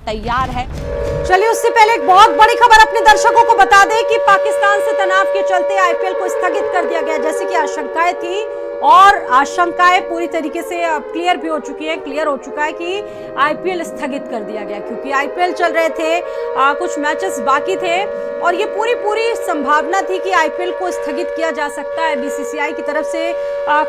तैयार है। चलिए उससे पहले एक बहुत बड़ी खबर अपने दर्शकों को बता दें कि पाकिस्तान से तनाव के चलते आईपीएल को स्थगित कर दिया गया, जैसे कि आशंकाएं थी और आशंकाएं पूरी तरीके से क्लियर भी हो चुकी है। क्लियर हो चुका है कि आईपीएल स्थगित कर दिया गया क्योंकि आईपीएल चल रहे थे, कुछ मैचेस बाकी थे और ये पूरी संभावना थी कि आईपीएल को स्थगित किया जा सकता है। बीसीसीआई की तरफ से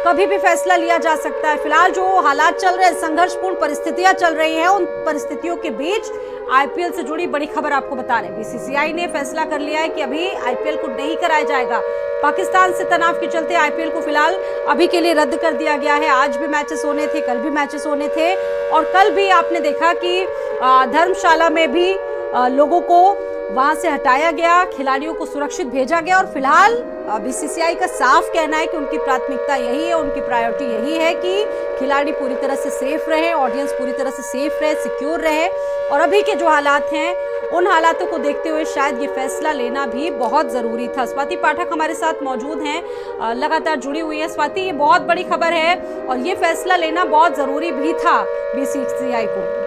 कभी भी फैसला लिया जा सकता है। फिलहाल जो हालात चल रहे हैं, संघर्षपूर्ण परिस्थितियां चल रही हैं, उन परिस्थितियों के बीच आईपीएल से जुड़ी बड़ी खबर आपको बता रहे हैं। बीसीसीआई ने फैसला कर लिया है कि अभी आईपीएल को नहीं कराया जाएगा। पाकिस्तान से तनाव के चलते आईपीएल को फिलहाल अभी के लिए रद्द कर दिया गया है। आज भी मैचेस होने थे, कल भी मैचेस होने थे और कल भी आपने देखा कि धर्मशाला में भी लोगों को वहां से हटाया गया, खिलाड़ियों को सुरक्षित भेजा गया और फिलहाल बीसीसीआई का साफ कहना है कि उनकी प्राथमिकता यही है, उनकी प्रायोरिटी यही है कि खिलाड़ी पूरी तरह से सेफ रहे, ऑडियंस पूरी तरह से सेफ रहे, सिक्योर रहे और अभी के जो हालात हैं उन हालातों को देखते हुए शायद ये फैसला लेना भी बहुत जरूरी था। स्वाति पाठक हमारे साथ मौजूद हैं, लगातार जुड़ी हुई है। स्वाति, ये बहुत बड़ी खबर है और ये फैसला लेना बहुत जरूरी भी था बीसीसीआई को।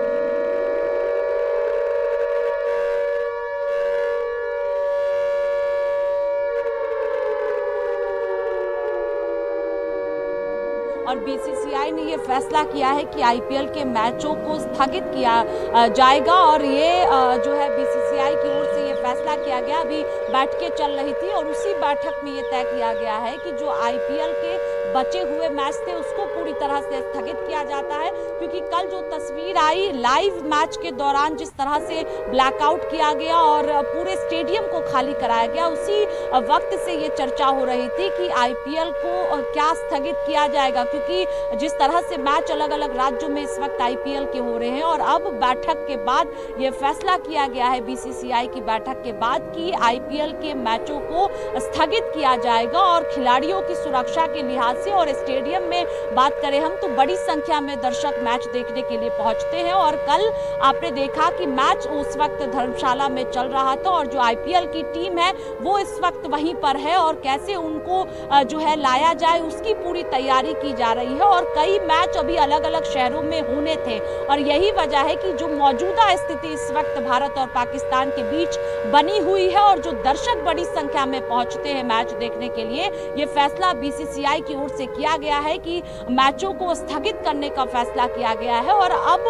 और बीसीसीआई ने ये फैसला किया है कि आईपीएल के मैचों को स्थगित किया जाएगा और ये जो है बीसीसीआई की ओर से ये फैसला किया गया। अभी बैठकें चल रही थी और उसी बैठक में ये तय किया गया है कि जो आईपीएल के बचे हुए मैच थे उसको पूरी तरह से स्थगित किया जाता है, क्योंकि कल जो तस्वीर आई लाइव मैच के दौरान जिस तरह से ब्लैकआउट किया गया और पूरे स्टेडियम को खाली कराया गया, उसी वक्त से ये चर्चा हो रही थी कि आईपीएल को क्या स्थगित किया जाएगा, क्योंकि जिस तरह से मैच अलग अलग राज्यों में इस वक्त आईपीएल के हो रहे हैं। और अब बैठक के बाद ये फैसला किया गया है बीसीसीआई की बैठक के बाद कि आईपीएल के मैचों को स्थगित किया जाएगा और खिलाड़ियों की सुरक्षा के लिहाज से। और स्टेडियम में बात करें हम तो बड़ी संख्या में दर्शक मैच देखने के लिए पहुंचते हैं और कल आपने देखा कि मैच उस वक्त धर्मशाला में चल रहा था और जो आईपीएल की टीम है वो इस वक्त वहीं पर है और कैसे उनको जो है लाया जाए उसकी पूरी तैयारी की जा रही है। और कई मैच अभी अलग अलग शहरों में होने थे और यही वजह है कि जो मौजूदा स्थिति इस वक्त भारत और पाकिस्तान के बीच बनी हुई है और जो दर्शक बड़ी संख्या में पहुंचते हैं मैच देखने के लिए, ये फैसला बीसीसीआई की ओर से किया गया है कि मैचों को स्थगित करने का फैसला किया गया है। और अब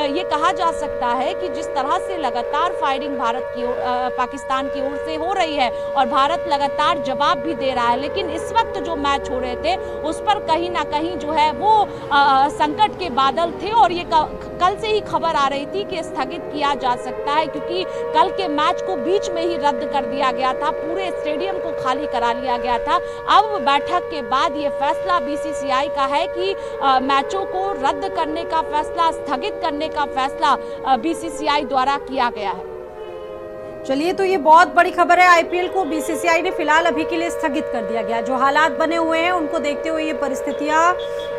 ये कहा जा सकता है कि जिस तरह से लगातार फायरिंग भारत की पाकिस्तान की ओर से हो रही है और भारत लगातार जवाब भी दे रहा है, लेकिन इस वक्त जो मैच हो रहे थे उस पर कहीं ना कहीं जो है वो संकट के बादल थे और ये कल से ही खबर आ रही थी कि स्थगित किया जा सकता है, क्योंकि कल के मैच को बीच में ही रद्द कर दिया गया था, पूरे स्टेडियम को खाली करा लिया गया था। अब बैठक के बाद ये फैसला बीसीसीआई का है कि मैचों को रद्द करने का फैसला, स्थगित करने का फैसला बीसीसीआई द्वारा किया गया है। चलिए, तो ये बहुत बड़ी खबर है। आईपीएल को बीसीसीआई ने फिलहाल अभी के लिए स्थगित कर दिया गया। जो हालात बने हुए हैं उनको देखते हुए ये परिस्थितियां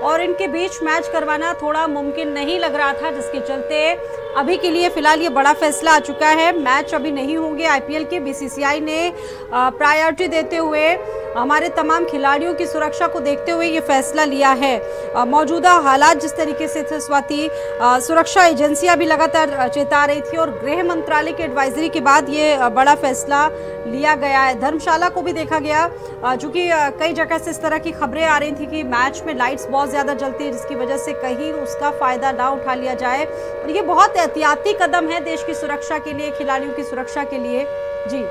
और इनके बीच मैच करवाना थोड़ा मुमकिन नहीं लग रहा था, जिसके चलते अभी के लिए फिलहाल ये बड़ा फैसला आ चुका है। मैच अभी नहीं होंगे आईपीएल के। बीसीसीआई ने प्रायोरिटी देते हुए हमारे तमाम खिलाड़ियों की सुरक्षा को देखते हुए ये फैसला लिया है। मौजूदा हालात जिस तरीके से थे स्वाति, सुरक्षा एजेंसियां भी लगातार चेता रही थी और गृह मंत्रालय की एडवाइजरी के बाद ये बड़ा फैसला लिया गया है। धर्मशाला को भी देखा गया, चूंकि कई जगह से इस तरह की खबरें आ रही थी कि मैच में लाइट्स बहुत ज़्यादा जलती है, जिसकी वजह से कहीं उसका फ़ायदा ना उठा लिया जाए। और ये बहुत एहतियाती कदम है देश की सुरक्षा के लिए, खिलाड़ियों की सुरक्षा के लिए। जी,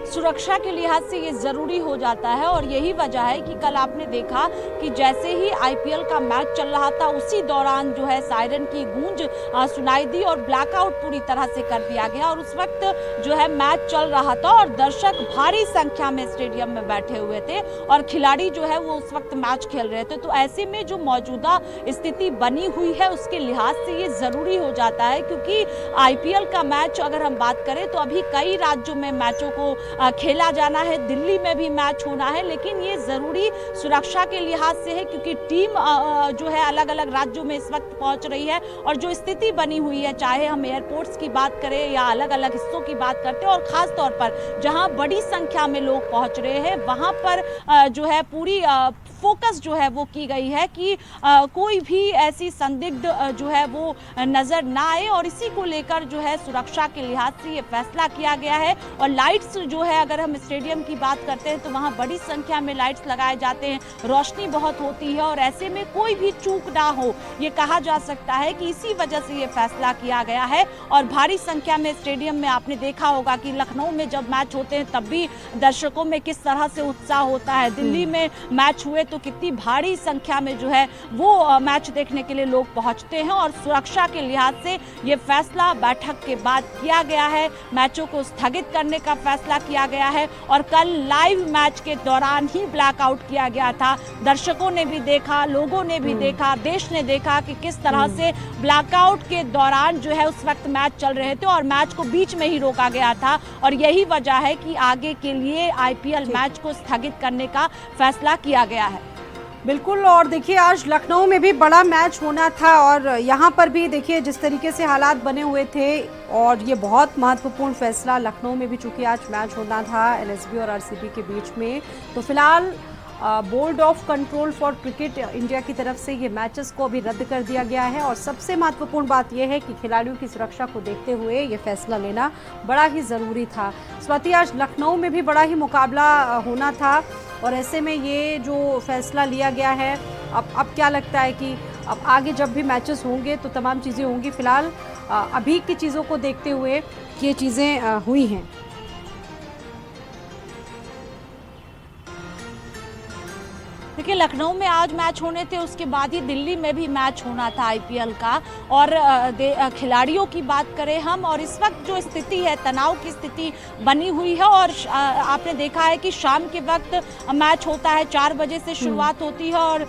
सुरक्षा के लिहाज से ये ज़रूरी हो जाता है और यही वजह है कि कल आपने देखा कि जैसे ही आईपीएल का मैच चल रहा था उसी दौरान जो है सायरन की गूंज सुनाई दी और ब्लैकआउट पूरी तरह से कर दिया गया और उस वक्त जो है मैच चल रहा था और दर्शक भारी संख्या में स्टेडियम में बैठे हुए थे और खिलाड़ी जो है वो उस वक्त मैच खेल रहे थे। तो ऐसे में जो मौजूदा स्थिति बनी हुई है उसके लिहाज से ये ज़रूरी हो जाता है, क्योंकि आईपीएल का मैच अगर हम बात करें तो अभी कई राज्यों में मैचों को खेला जाना है, दिल्ली में भी मैच होना है, लेकिन ये ज़रूरी सुरक्षा के लिहाज से है क्योंकि टीम जो है अलग अलग राज्यों में इस वक्त पहुंच रही है और जो स्थिति बनी हुई है, चाहे हम एयरपोर्ट्स की बात करें या अलग अलग हिस्सों की बात करते हैं, और ख़ास तौर पर जहां बड़ी संख्या में लोग पहुंच रहे हैं वहां पर जो है पूरी फोकस जो है वो की गई है कि कोई भी ऐसी संदिग्ध जो है वो नज़र ना आए, और इसी को लेकर जो है सुरक्षा के लिहाज से ये फैसला किया गया है। और लाइट्स जो है, अगर हम स्टेडियम की बात करते हैं तो वहाँ बड़ी संख्या में लाइट्स लगाए जाते हैं, रोशनी बहुत होती है और ऐसे में कोई भी चूक ना हो, ये कहा जा सकता है कि इसी वजह से ये फैसला किया गया है। और भारी संख्या में स्टेडियम में आपने देखा होगा कि लखनऊ में जब मैच होते हैं तब भी दर्शकों में किस तरह से उत्साह होता है, दिल्ली में मैच हुए तो कितनी भारी संख्या में जो है वो मैच देखने के लिए लोग पहुंचते हैं। और सुरक्षा के लिहाज से ये फैसला बैठक के बाद किया गया है, मैचों को स्थगित करने का फैसला किया गया है। और कल लाइव मैच के दौरान ही ब्लैकआउट किया गया था, दर्शकों ने भी देखा, लोगों ने भी देखा, देश ने देखा कि किस तरह से ब्लैकआउट के दौरान जो है उस वक्त मैच चल रहे थे और मैच को बीच में ही रोका गया था। और यही वजह है कि आगे के लिए आईपीएल मैच को स्थगित करने का फैसला किया गया है। बिल्कुल। और देखिए आज लखनऊ में भी बड़ा मैच होना था और यहाँ पर भी देखिए जिस तरीके से हालात बने हुए थे, और ये बहुत महत्वपूर्ण फैसला लखनऊ में भी, चूंकि आज मैच होना था एलएसबी और आरसीबी के बीच में, तो फिलहाल board of control for cricket India की तरफ से ये मैचेस को अभी रद्द कर दिया गया है। और सबसे महत्वपूर्ण बात यह है कि खिलाड़ियों की सुरक्षा को देखते हुए ये फैसला लेना बड़ा ही ज़रूरी था। स्वाति, आज लखनऊ में भी बड़ा ही मुकाबला होना था और ऐसे में ये जो फैसला लिया गया है, अब क्या लगता है कि अब आगे जब भी मैचेस होंगे तो तमाम चीज़ें होंगी? फिलहाल अभी की चीज़ों को देखते हुए ये चीज़ें हुई हैं। देखिए, लखनऊ में आज मैच होने थे, उसके बाद ही दिल्ली में भी मैच होना था आईपीएल का। और खिलाड़ियों की बात करें हम, और इस वक्त जो स्थिति है, तनाव की स्थिति बनी हुई है। और आपने देखा है कि शाम के वक्त मैच होता है, 4 बजे से शुरुआत होती है, और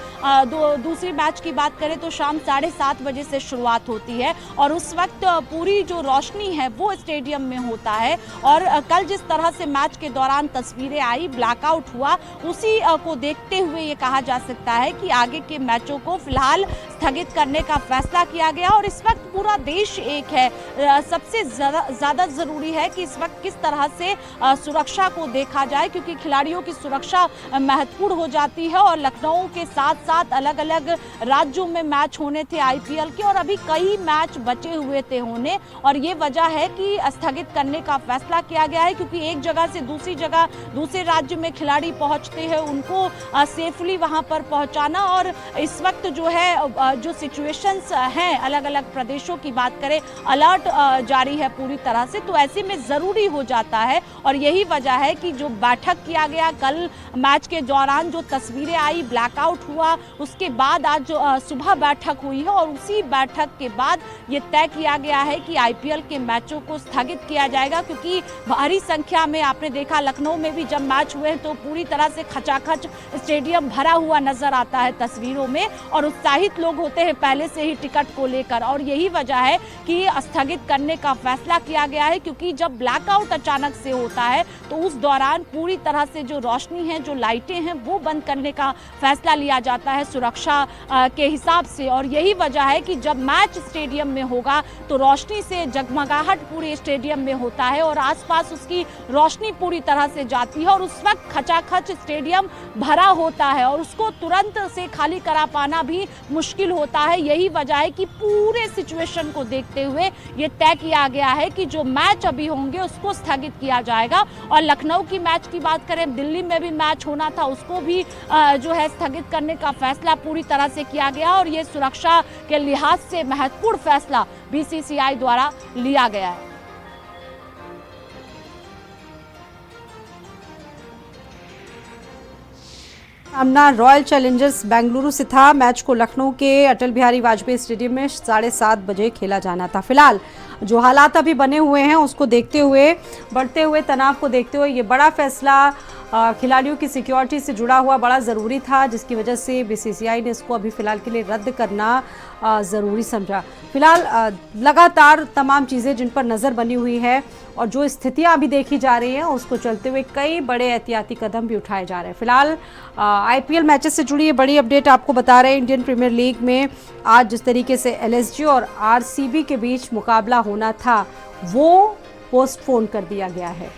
दूसरी मैच की बात करें तो शाम 7:30 बजे से शुरुआत होती है। और उस वक्त पूरी जो रोशनी है वो स्टेडियम में होता है। और कल जिस तरह से मैच के दौरान तस्वीरें आई, ब्लैकआउट हुआ, उसी को देखते हुए कहा जा सकता है कि आगे के मैचों को फिलहाल स्थगित करने का फैसला किया गया। और इस वक्त पूरा देश एक है। सबसे ज़्यादा ज़रूरी है कि इस वक्त किस तरह से सुरक्षा को देखा जाए, क्योंकि खिलाड़ियों की सुरक्षा महत्वपूर्ण हो जाती है। और लखनऊ के साथ साथ अलग अलग राज्यों में मैच होने थे आईपीएल के, और अभी कई मैच बचे हुए थे होने, और ये वजह है कि स्थगित करने का फैसला किया गया है। क्योंकि एक जगह से दूसरी जगह, दूसरे राज्य में खिलाड़ी पहुँचते हैं, उनको सेफली वहां पर पहुंचाना, और इस वक्त जो है जो सिचुएशंस हैं, अलग अलग प्रदेशों की बात करें, अलर्ट जारी है पूरी तरह से, तो ऐसे में ज़रूरी हो जाता है। और यही वजह है कि जो बैठक किया गया कल मैच के दौरान, जो तस्वीरें आई, ब्लैकआउट हुआ, उसके बाद आज सुबह बैठक हुई है, और उसी बैठक के बाद ये तय किया गया है कि आईपीएल के मैचों को स्थगित किया जाएगा। क्योंकि भारी संख्या में आपने देखा, लखनऊ में भी जब मैच हुए तो पूरी तरह से खचाखच स्टेडियम भरा हुआ नजर आता है तस्वीरों में, और उत्साहित लोग होते हैं पहले से ही टिकट को लेकर। और यही वजह है कि स्थगित करने का फैसला किया गया है। क्योंकि जब ब्लैकआउट अचानक से होता है तो उस दौरान पूरी तरह से जो रोशनी है, जो लाइटें हैं, वो बंद करने का फैसला लिया जाता है सुरक्षा के हिसाब से। और यही वजह है कि जब मैच स्टेडियम में होगा तो रोशनी से जगमगाहट पूरे स्टेडियम में होता है, और आसपास उसकी रोशनी पूरी तरह से जाती है, और उस वक्त खचाखच स्टेडियम भरा होता है, और उसको तुरंत से खाली करा पाना भी मुश्किल होता है। यही वजह है कि पूरे सिचुएशन को देखते हुए ये तय किया गया है कि जो मैच अभी होंगे उसको स्थगित किया जाएगा। और लखनऊ की मैच की बात करें, दिल्ली में भी मैच होना था, उसको भी जो है स्थगित करने का फैसला पूरी तरह से किया गया। और ये सुरक्षा के लिहाज से महत्वपूर्ण फैसला बीसीसीआई द्वारा लिया गया है। सामना रॉयल चैलेंजर्स बेंगलुरु से था। मैच को लखनऊ के अटल बिहारी वाजपेयी स्टेडियम में 7:30 बजे खेला जाना था। फिलहाल जो हालात अभी बने हुए हैं उसको देखते हुए, बढ़ते हुए तनाव को देखते हुए, ये बड़ा फैसला खिलाड़ियों की सिक्योरिटी से जुड़ा हुआ बड़ा ज़रूरी था, जिसकी वजह से बीसीसीआई ने इसको अभी फ़िलहाल के लिए रद्द करना ज़रूरी समझा। फिलहाल लगातार तमाम चीज़ें जिन पर नज़र बनी हुई है और जो स्थितियां अभी देखी जा रही हैं उसको चलते हुए कई बड़े एहतियाती कदम भी उठाए जा रहे हैं। फिलहाल आईपीएल मैचेस से जुड़ी ये बड़ी अपडेट आपको बता रहे हैं। इंडियन प्रीमियर लीग में आज जिस तरीके से एलएसजी और आरसीबी के बीच मुकाबला होना था वो पोस्टपोन कर दिया गया है।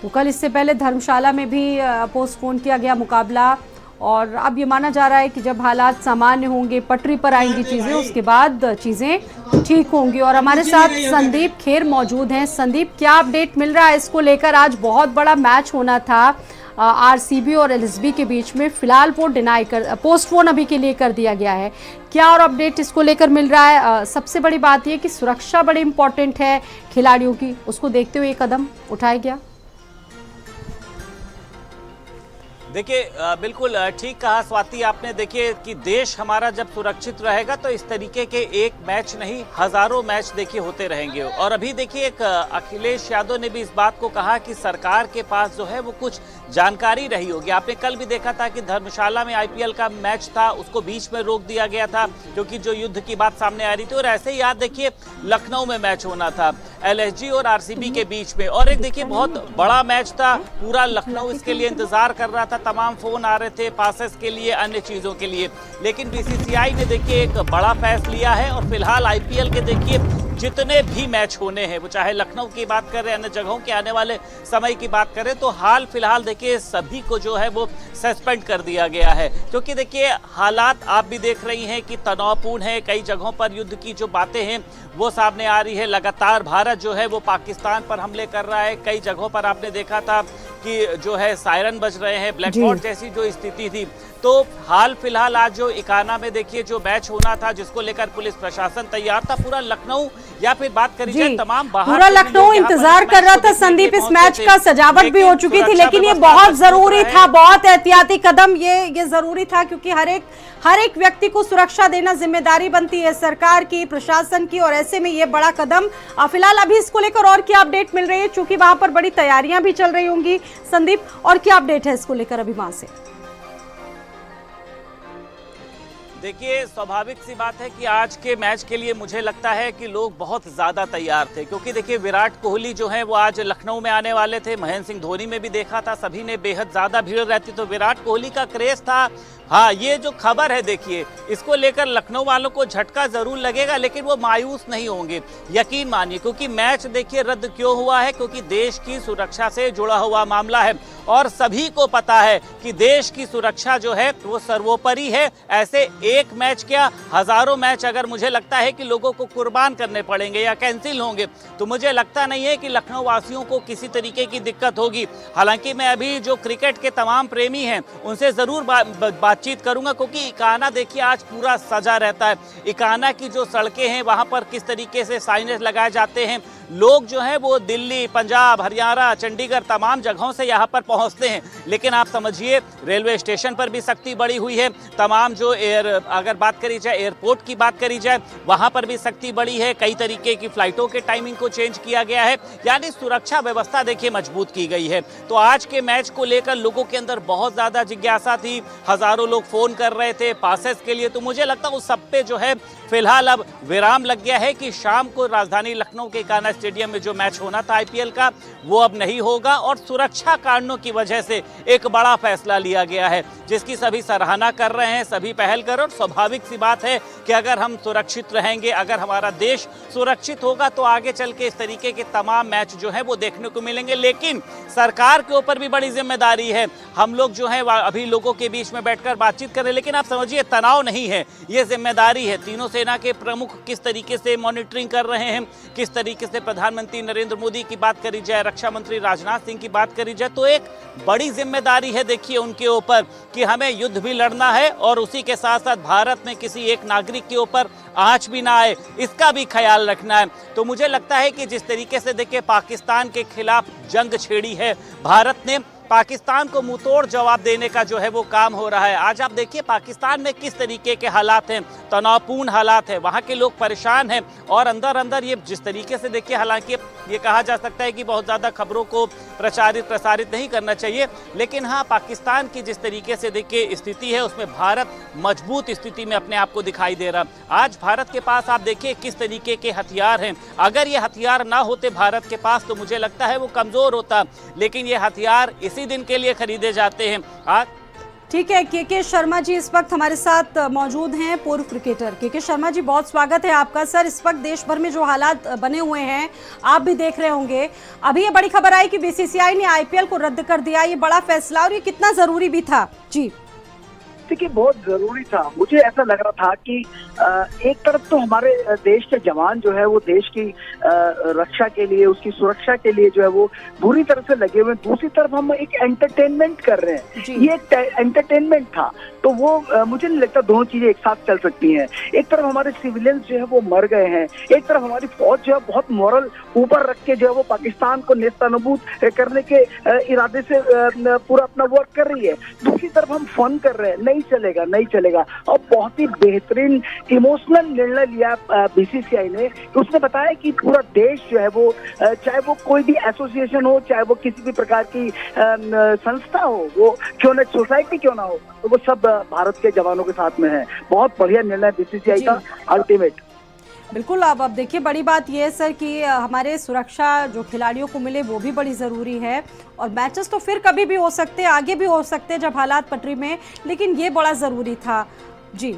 तो कल इससे पहले धर्मशाला में भी पोस्टपोन किया गया मुकाबला, और अब ये माना जा रहा है कि जब हालात सामान्य होंगे, पटरी पर आएंगी चीज़ें, उसके बाद चीज़ें ठीक होंगी। और हमारे साथ संदीप खेर मौजूद हैं। संदीप, क्या अपडेट मिल रहा है इसको लेकर? आज बहुत बड़ा मैच होना था आरसीबी और एलएसबी के बीच में, फिलहाल वो पोस्टपोन अभी के लिए कर दिया गया है। क्या और अपडेट इसको लेकर मिल रहा है? सबसे बड़ी बात यह कि सुरक्षा बड़ी इंपॉर्टेंट है खिलाड़ियों की, उसको देखते हुए ये कदम उठाया गया। देखिए, बिल्कुल ठीक कहा स्वाति आपने। देखिए कि देश हमारा जब सुरक्षित रहेगा तो इस तरीके के एक मैच नहीं, हजारों मैच देखिए होते रहेंगे। और अभी देखिए एक अखिलेश यादव ने भी इस बात को कहा कि सरकार के पास जो है वो कुछ जानकारी रही होगी। आपने कल भी देखा था कि धर्मशाला में आईपीएल का मैच था, उसको बीच में रोक दिया गया था क्योंकि जो युद्ध की बात सामने आ रही थी। और ऐसे ही याद देखिए लखनऊ में मैच होना था एलएसजी और आरसीबी के बीच में, और एक देखिए बहुत बड़ा मैच था, पूरा लखनऊ इसके लिए इंतजार कर रहा था, तमाम फोन आ रहे थे पासेस के लिए, अन्य चीजों के लिए। लेकिन बीसीसीआई ने देखिए एक बड़ा फैसला लिया है और फिलहाल आईपीएल के देखिए जितने भी मैच होने हैं, वो चाहे लखनऊ की बात करें, अन्य जगहों के आने वाले समय की बात करें, तो हाल फिलहाल देखिए सभी को जो है वो सस्पेंड कर दिया गया है। क्योंकि देखिए हालात आप भी देख रही हैं कि तनावपूर्ण है। कई जगहों पर युद्ध की जो बातें हैं वो सामने आ रही है। लगातार भारत जो है वो पाकिस्तान पर हमले कर रहा है। कई जगहों पर आपने देखा था कि जो है सायरन बज रहे हैं, ब्लैकआउट जैसी जो स्थिति थी। तो हाल फिलहाल आज जो इकाना में देखिए जो मैच होना था, जिसको लेकर पुलिस प्रशासन तैयार था, पूरा लखनऊ या फिर बात करी जाए तमाम बाहर पूरा लखनऊ इंतजार कर रहा था संदीप। इस मैच का सजावट भी हो चुकी थी, लेकिन ये बहुत जरूरी था, बहुत एहतियाती कदम ये जरूरी था, क्योंकि हर एक व्यक्ति को सुरक्षा देना जिम्मेदारी बनती है सरकार की, प्रशासन की। और ऐसे में ये बड़ा कदम फिलहाल अभी इसको लेकर और क्या अपडेट मिल रही है, क्योंकि वहां पर बड़ी तैयारियां भी चल रही होंगी संदीप, और क्या अपडेट है इसको लेकर अभी वहां से? देखिए स्वाभाविक सी बात है कि आज के मैच के लिए मुझे लगता है कि लोग बहुत ज़्यादा तैयार थे, क्योंकि देखिए विराट कोहली जो है वो आज लखनऊ में आने वाले थे। महेंद्र सिंह धोनी में भी देखा था, सभी ने बेहद ज़्यादा भीड़ रहती, तो विराट कोहली का क्रेज था। हाँ, ये जो खबर है देखिए इसको लेकर लखनऊ वालों को झटका जरूर लगेगा, लेकिन वो मायूस नहीं होंगे, यकीन मानिए। क्योंकि मैच देखिए रद्द क्यों हुआ है, क्योंकि देश की सुरक्षा से जुड़ा हुआ मामला है और सभी को पता है कि देश की सुरक्षा जो है वो सर्वोपरि है। ऐसे एक मैच क्या, हजारों मैच अगर मुझे लगता है कि लोगों को कुर्बान करने पड़ेंगे या कैंसिल होंगे, तो मुझे लगता नहीं है कि लखनऊ वासियों को किसी तरीके की दिक्कत होगी। हालांकि मैं अभी जो क्रिकेट के तमाम प्रेमी हैं उनसे जरूर बातचीत करूंगा, क्योंकि इकाना देखिए आज पूरा सजा रहता है। इकाना की जो सड़कें हैं वहां पर किस तरीके से साइनेज लगाए जाते हैं, लोग जो है वो दिल्ली, पंजाब, हरियाणा, चंडीगढ़ तमाम जगहों से यहाँ पर पहुँचते हैं। लेकिन आप समझिए रेलवे स्टेशन पर भी सख्ती बढ़ी हुई है, तमाम जो अगर बात करी जाए एयरपोर्ट की बात करी जाए वहाँ पर भी सख्ती बढ़ी है। कई तरीके की फ्लाइटों के टाइमिंग को चेंज किया गया है, यानी सुरक्षा व्यवस्था देखिए मजबूत की गई है। तो आज के मैच को लेकर लोगों के अंदर बहुत ज़्यादा जिज्ञासा थी, हज़ारों लोग फ़ोन कर रहे थे पासेस के लिए। तो मुझे लगता है उस सब पे जो है फिलहाल अब विराम लग गया है कि शाम को राजधानी लखनऊ के इकाना स्टेडियम में जो मैच होना था आईपीएल का वो अब नहीं होगा। और सुरक्षा कारणों की वजह से एक बड़ा फैसला लिया गया है, जिसकी सभी सराहना कर रहे हैं, सभी पहल कर रहे हैं। और स्वाभाविक सी बात है कि अगर हम सुरक्षित रहेंगे, अगर हमारा देश सुरक्षित होगा, तो आगे चल के इस तरीके के तमाम मैच जो है वो देखने को मिलेंगे। लेकिन सरकार के ऊपर भी बड़ी जिम्मेदारी है। हम लोग जो है अभी लोगों के बीच में बैठकर बातचीत कर रहे हैं, लेकिन आप समझिए तनाव नहीं है, ये जिम्मेदारी है। तीनों सेना के प्रमुख किस तरीके से मॉनिटरिंग कर रहे हैं, किस तरीके से प्रधानमंत्री नरेंद्र मोदी की बात करी जाए, रक्षा मंत्री राजनाथ सिंह की बात करी जाए, तो एक बड़ी जिम्मेदारी है देखिए उनके ऊपर कि हमें युद्ध भी लड़ना है और उसी के साथ साथ भारत में किसी एक नागरिक के ऊपर आंच भी ना आए, इसका भी ख्याल रखना है। तो मुझे लगता है कि जिस तरीके से देखिए पाकिस्तान के खिलाफ जंग छेड़ी है भारत ने, पाकिस्तान को मुंहतोड़ जवाब देने का जो है वो काम हो रहा है। आज आप देखिए पाकिस्तान में किस तरीके के हालात हैं, तनावपूर्ण हालात है, वहाँ के लोग परेशान हैं और अंदर अंदर ये जिस तरीके से देखिए, हालांकि ये कहा जा सकता है कि बहुत ज़्यादा खबरों को प्रसारित नहीं करना चाहिए, लेकिन हाँ पाकिस्तान की जिस तरीके से देखिए स्थिति है उसमें भारत मजबूत स्थिति में अपने आप को दिखाई दे रहा। आज भारत के पास आप देखिए किस तरीके के हथियार हैं, अगर ये हथियार ना होते भारत के पास तो मुझे लगता है वो कमज़ोर होता, लेकिन ये हथियार इसी दिन के लिए खरीदे जाते हैं। आज ठीक है, के शर्मा जी इस वक्त हमारे साथ मौजूद हैं, पूर्व क्रिकेटर। के शर्मा जी, बहुत स्वागत है आपका। सर, इस वक्त देश भर में जो हालात बने हुए हैं आप भी देख रहे होंगे, अभी ये बड़ी खबर आई कि बीसीसीआई ने आईपीएल को रद्द कर दिया, ये बड़ा फैसला और ये कितना जरूरी भी था? जी देखिए, बहुत जरूरी था। मुझे ऐसा लग रहा था कि एक तरफ तो हमारे देश के जवान जो है वो देश की रक्षा के लिए, उसकी सुरक्षा के लिए जो है वो बुरी तरह से लगे हुए, दूसरी तरफ हम एक एंटरटेनमेंट कर रहे हैं, ये एक एंटरटेनमेंट था। तो वो मुझे नहीं लगता दोनों चीजें एक साथ चल सकती हैं। एक तरफ हमारे सिविलियंस जो है वो मर गए हैं, एक तरफ हमारी फौज जो है बहुत मॉरल ऊपर रख के जो है वो पाकिस्तान को नेस्तनाबूद करने के इरादे से पूरा अपना वर्क कर रही है, दूसरी तरफ हम फन कर रहे हैं। नहीं चलेगा। और बहुत ही बेहतरीन इमोशनल निर्णय लिया बीसीसीआई ने। उसने बताया कि पूरा देश जो है वो, चाहे वो कोई भी एसोसिएशन हो, चाहे वो किसी भी प्रकार की संस्था हो, वो क्यों ना, सोसाइटी क्यों ना हो, तो वो सब भारत के जवानों के साथ में है। बहुत बढ़िया निर्णय बीसीसीआई का, अल्टीमेट। बिल्कुल। अब देखिए, बड़ी बात यह है सर कि हमारे सुरक्षा जो खिलाड़ियों को मिले वो भी बड़ी ज़रूरी है, और मैचेस तो फिर कभी भी हो सकते हैं, आगे भी हो सकते हैं जब हालात पटरी में, लेकिन ये बड़ा ज़रूरी था। जी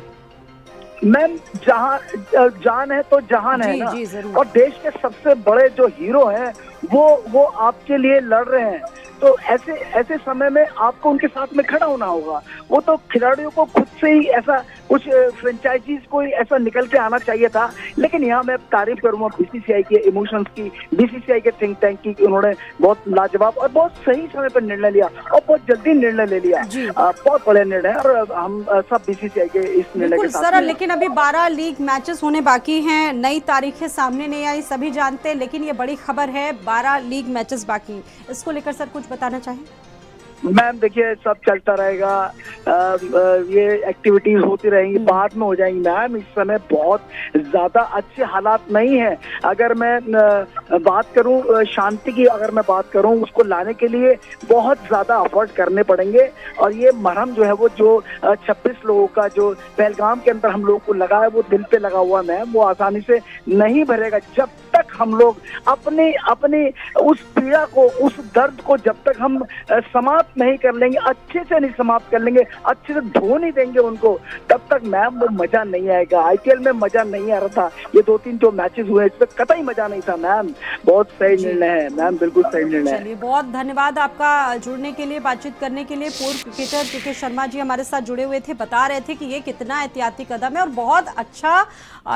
मैम, जहां जान है तो जहान है ना, और देश के सबसे बड़े जो हीरो हैं वो आपके लिए लड़ रहे हैं। तो ऐसे समय में आपको उनके साथ में खड़ा होना होगा। वो तो खिलाड़ियों को खुद से ही ऐसा कुछ फ्रेंचाइजीज को ऐसा निकल के आना चाहिए था। लेकिन यहाँ मैं तारीफ करूंगा बीसीसीआई के इमोशंस की, बीसीसीआई के थिंक टैंक की। उन्होंने बहुत लाजवाब और बहुत सही समय पर निर्णय लिया और बहुत जल्दी निर्णय ले लिया। बहुत बड़े निर्णय, और हम सब बीसीसीआई के इस निर्णय के साथ सर। लेकिन अभी 12 लीग मैचेस होने बाकी हैं, नई तारीखें सामने नहीं आई, सभी जानते हैं, लेकिन ये बड़ी खबर है, 12 लीग मैचेस बाकी। इसको लेकर सर कुछ बताना चाहें? मैम देखिए, सब चलता रहेगा, ये एक्टिविटीज होती रहेंगी, बाद में हो जाएंगी। मैम, इस समय बहुत ज्यादा अच्छे हालात नहीं है। अगर मैं बात करूं शांति की, अगर मैं बात करूं, उसको लाने के लिए बहुत ज्यादा एफर्ट करने पड़ेंगे। और ये मरहम जो है वो, जो 26 लोगों का जो पहलगाम के अंदर हम लोगों को लगा है, वो दिल पे लगा हुआ मैम, वो आसानी से नहीं भरेगा जब तक हम लोग अपने उस पीड़ा को, उस दर्द को जब तक हम समाप्त नहीं कर लेंगे, अच्छे से नहीं समाप्त कर लेंगे, अच्छे से धो नहीं देंगे उनको, तब तक मैम वो मजा नहीं आएगा। आईपीएल में मजा नहीं आ रहा था, ये 2-3 जो मैचेस हुए इसमें कतई मजा नहीं था मैम। बहुत सही निर्णय है मैम, बिल्कुल सही निर्णय है। चलिए, बहुत धन्यवाद आपका जुड़ने के लिए, बातचीत करने के लिए। पूर्व क्रिकेटर के शर्मा जी हमारे साथ जुड़े हुए थे, बता रहे थे कि ये कितना एहतियाती कदम है और बहुत अच्छा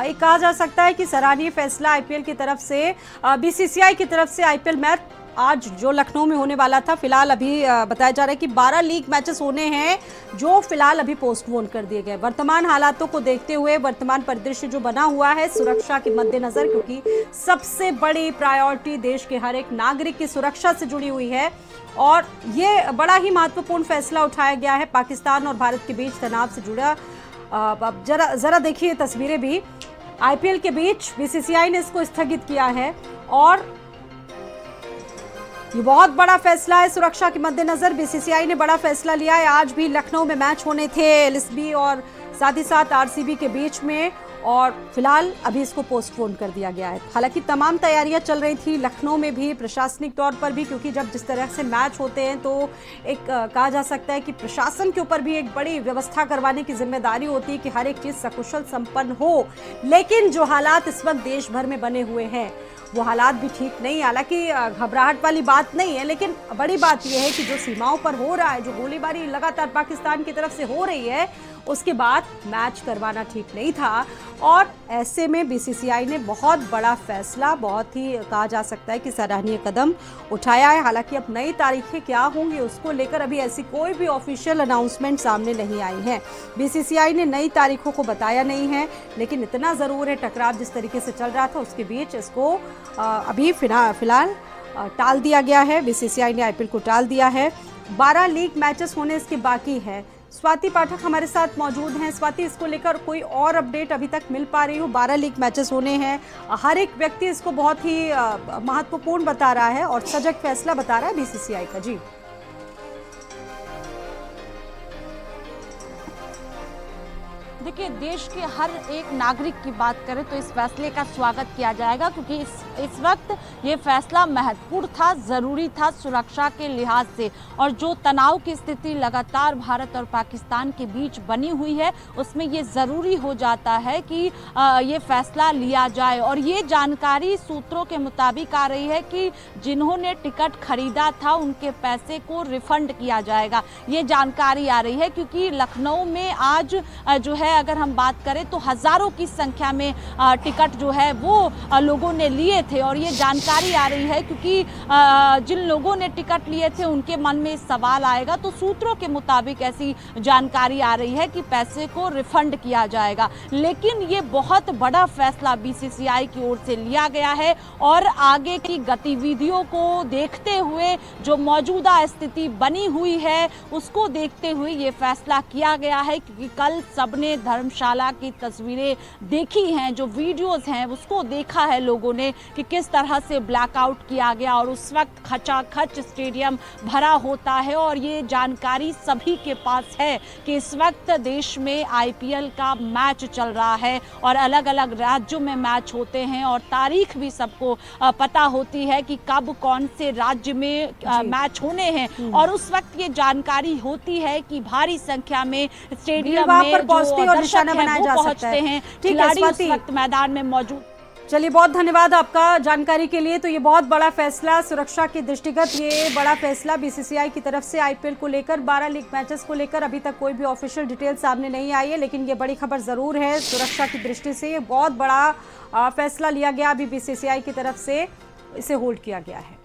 एक कहा जा सकता है कि सराहनीय फैसला आईपीएल की तरफ से, बीसीसीआई की तरफ से। आईपीएल मैच आज जो लखनऊ में होने वाला था, फिलहाल अभी बताया जा रहा है कि 12 लीग मैचेस होने हैं जो फिलहाल अभी पोस्टपोन कर दिए गए। वर्तमान हालातों को देखते हुए, वर्तमान परिदृश्य जो बना हुआ है सुरक्षा के मद्देनजर, क्योंकि सबसे बड़ी प्रायोरिटी देश के हर एक नागरिक की सुरक्षा से जुड़ी हुई है, और ये बड़ा ही महत्वपूर्ण फैसला उठाया गया है पाकिस्तान और भारत के बीच तनाव से जुड़ा। अब जरा देखिए तस्वीरें भी, आईपीएल के बीच बीसीसीआई ने इसको स्थगित किया है, और ये बहुत बड़ा फैसला है। सुरक्षा के मद्देनजर बीसीसीआई ने बड़ा फैसला लिया है। आज भी लखनऊ में मैच होने थे एलएसबी और साथ ही साथ आरसीबी के बीच में, और फिलहाल अभी इसको पोस्टपोन कर दिया गया है। हालांकि तमाम तैयारियां चल रही थी लखनऊ में भी, प्रशासनिक तौर पर भी, क्योंकि जब जिस तरह से मैच होते हैं तो एक कहा जा सकता है कि प्रशासन के ऊपर भी एक बड़ी व्यवस्था करवाने की जिम्मेदारी होती है कि हर एक चीज़ सकुशल संपन्न हो। लेकिन जो हालात इस वक्त देश भर में बने हुए हैं वो हालात भी ठीक नहीं। हालांकि घबराहट वाली बात नहीं है, लेकिन बड़ी बात यह है कि जो सीमाओं पर हो रहा है, जो गोलीबारी लगातार पाकिस्तान की तरफ से हो रही है, उसके बाद मैच करवाना ठीक नहीं था। और ऐसे में बीसीसीआई ने बहुत बड़ा फैसला, बहुत ही कहा जा सकता है कि सराहनीय कदम उठाया है। हालांकि अब नई तारीखें क्या होंगी उसको लेकर अभी ऐसी कोई भी ऑफिशियल अनाउंसमेंट सामने नहीं आई है। बीसीसीआई ने नई तारीखों को बताया नहीं है, लेकिन इतना ज़रूर है टकराव जिस तरीके से चल रहा था उसके बीच इसको अभी फिलहाल टाल दिया गया है। बीसीसीआई ने आईपीएल को टाल दिया है। 12 लीग मैचेस होने इसके बाकी है। स्वाति पाठक हमारे साथ मौजूद हैं। स्वाति, इसको लेकर कोई और अपडेट अभी तक मिल पा रही हो? 12 लीग मैचेस होने हैं, हर एक व्यक्ति इसको बहुत ही महत्वपूर्ण बता रहा है और सजग फैसला बता रहा है बीसीसीआई का। जी देखिए, देश के हर एक नागरिक की बात करें तो इस फैसले का स्वागत किया जाएगा, क्योंकि इस वक्त ये फैसला महत्वपूर्ण था, ज़रूरी था सुरक्षा के लिहाज से। और जो तनाव की स्थिति लगातार भारत और पाकिस्तान के बीच बनी हुई है, उसमें ये ज़रूरी हो जाता है कि ये फैसला लिया जाए। और ये जानकारी सूत्रों के मुताबिक आ रही है कि जिन्होंने टिकट खरीदा था उनके पैसे को रिफंड किया जाएगा, ये जानकारी आ रही है। क्योंकि लखनऊ में आज जो है, अगर हम बात करें तो हजारों की संख्या में टिकट जो है वो लोगों ने लिए थे। और ये जानकारी आ रही है क्योंकि जिन लोगों ने टिकट लिए थे उनके मन में सवाल आएगा, तो सूत्रों के मुताबिक ऐसी जानकारी आ रही है कि पैसे को रिफंड किया जाएगा। लेकिन ये बहुत बड़ा फैसला बीसीसीआई की ओर से लिया गया है और आगे की गतिविधियों को देखते हुए, जो मौजूदा स्थिति बनी हुई है उसको देखते हुए ये फैसला किया गया है। क्योंकि कल सबने धर्मशाला की तस्वीरें देखी हैं, जो वीडियोस हैं उसको देखा है लोगों ने कि किस तरह से ब्लैकआउट किया गया और उस वक्त खचाखच स्टेडियम भरा होता है। और ये जानकारी सभी के पास है कि इस वक्त देश में आईपीएल का मैच चल रहा है और अलग अलग राज्यों में मैच होते हैं और तारीख भी सबको पता होती है कि कब कौन से राज्य में मैच होने हैं। और उस वक्त ये जानकारी होती है कि भारी संख्या में स्टेडियम में और निशाना बनाया जा सकता है। खिलाड़ी उस वक्त मैदान में मौजूद। चलिए, बहुत धन्यवाद आपका जानकारी के लिए। तो ये बहुत बड़ा फैसला, सुरक्षा के दृष्टिगत ये बड़ा फैसला बीसीसीआई की तरफ से आईपीएल को लेकर, 12 लीग मैचेस को लेकर अभी तक कोई भी ऑफिशियल डिटेल सामने नहीं आई है, लेकिन ये बड़ी खबर जरूर है। सुरक्षा की दृष्टि से ये बहुत बड़ा फैसला लिया गया अभी बीसीसीआई की तरफ से, इसे होल्ड किया गया है।